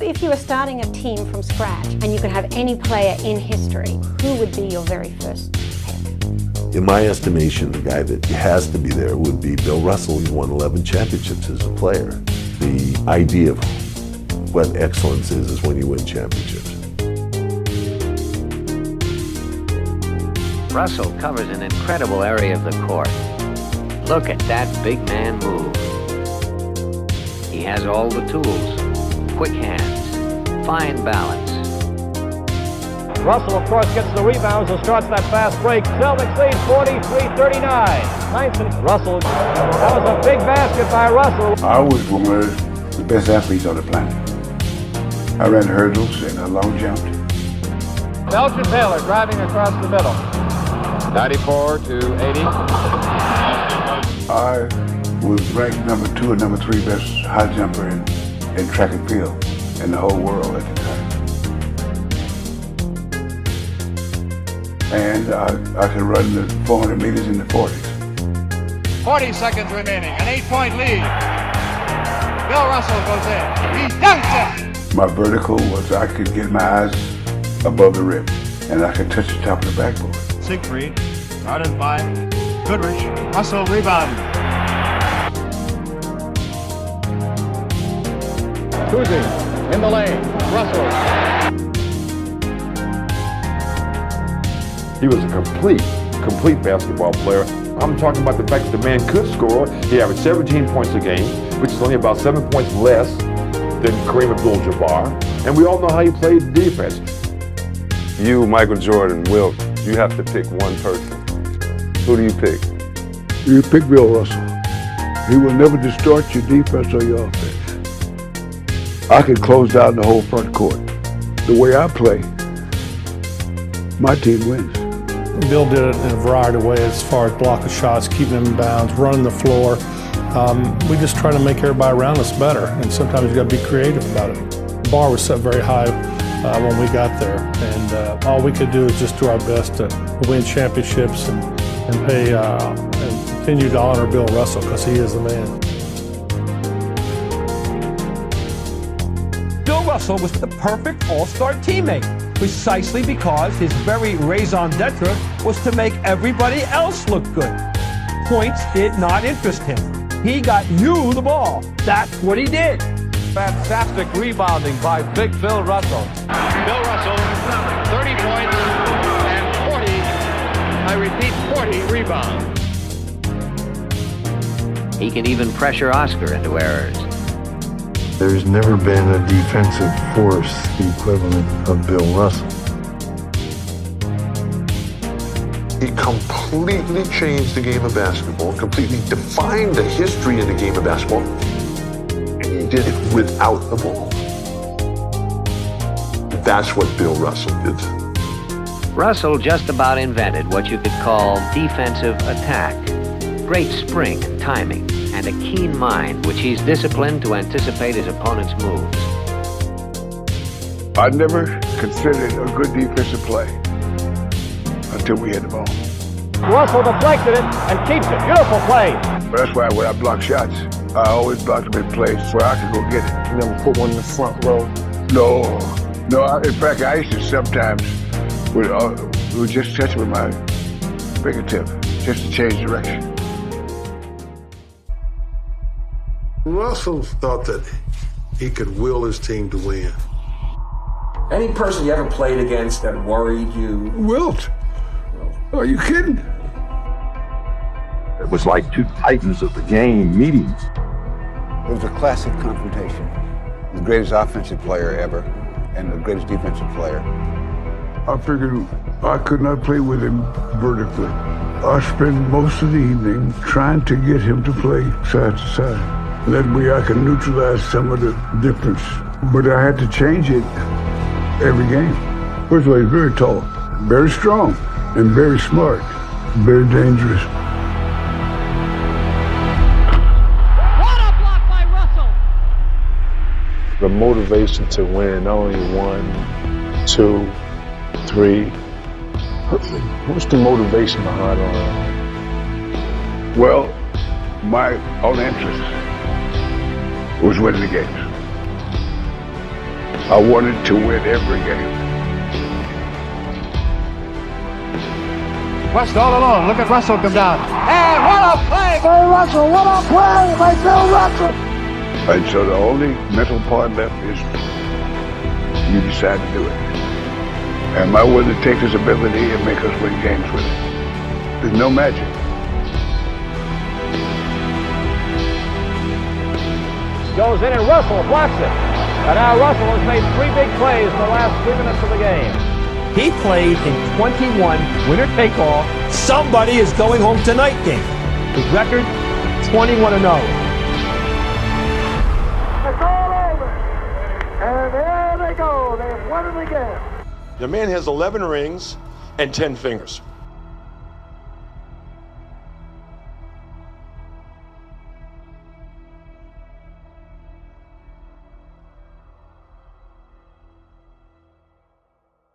If you were starting a team from scratch and you could have any player in history, who would be your very first pick? In my estimation, the guy that has to be there would be Bill Russell. He won 11 championships as a player. The idea of what excellence is when you win championships. Russell covers an incredible area of the court. Look at that big man move. He has all the tools. Quick hands, fine balance. Russell, of course, gets the rebounds and starts that fast break. Celtics lead 43-39. Ninth, Russell. That was a big basket by Russell. I was one of the best athletes on the planet. I ran hurdles and I long jumped. Belcher Taylor driving across the middle. 94-80. I was ranked number 2 and number 3 best high jumper in track and field in the whole world at the time. And I could run the 400 meters in the 40s. 40 seconds remaining, an 8-point lead. Bill Russell goes in. He dunks it! My vertical was I could get my eyes above the rim and I could touch the top of the backboard. Siegfried, guarded by Goodrich. Russell rebound. Cousy in the lane. Russell. He was a complete basketball player. I'm talking about the fact that the man could score. He averaged 17 points a game, which is only about 7 points less than Kareem Abdul-Jabbar. And we all know how he played defense. You, Michael Jordan, Wilt, you have to pick one person. Who do you pick? You pick Bill Russell. He will never distort your defense or your offense. I can close down the whole front court. The way I play, my team wins. Bill did it in a variety of ways as far as blocking shots, keeping them in bounds, running the floor. We just try to make everybody around us better, and sometimes you got to be creative about it. The bar was set very high when we got there, and all we could do is just do our best to win championships and pay and continue to honor Bill Russell because he is the man. Bill Russell was the perfect all-star teammate, precisely because his very raison d'etre was to make everybody else look good. Points did not interest him. He got you the ball. That's what he did. Fantastic rebounding by Big Bill Russell. Bill Russell, 30 points and 40, I repeat, 40 rebounds. He can even pressure Oscar into errors. There's never been a defensive force the equivalent of Bill Russell. He completely changed the game of basketball, completely defined the history of the game of basketball, and he did it without the ball. That's what Bill Russell did. Russell just about invented what you could call defensive attack. Great spring and timing, and a keen mind which he's disciplined to anticipate his opponent's moves. I never considered a good defensive play until we had the ball. Russell deflected it and keeps it. Beautiful play. That's why when I block shots, I always block them in place where I can go get it. You never put one in the front row. No. In fact, I used to sometimes would just touch with my fingertip just to change direction. Russell thought that he could will his team to win. Any person you ever played against that worried you? Wilt? Are you kidding? It was like two titans of the game meeting. It was a classic confrontation. The greatest offensive player ever and the greatest defensive player. I figured I could not play with him vertically. I spent most of the evening trying to get him to play side to side. That way I can neutralize some of the difference. But I had to change it every game. First of all, he's very tall, very strong, and very smart, very dangerous. What a block by Russell! The motivation to win, not only 1, 2, 3. What's the motivation behind all that? Well, my own interest was winning the games. I wanted to win every game. West all alone. Look at Russell come down. And what a play by Russell! What a play by Bill Russell! And so the only mental part left is you decide to do it. Am I willing to take his ability and make us win games with it? There's no magic. Goes in and Russell blocks it. And now Russell has made 3 big plays in the last 3 minutes of the game. He played in 21 winner-take-all. Somebody is going home tonight game. His record, 21-0. It's all over. And there they go. They've won it again. The man has 11 rings and 10 fingers.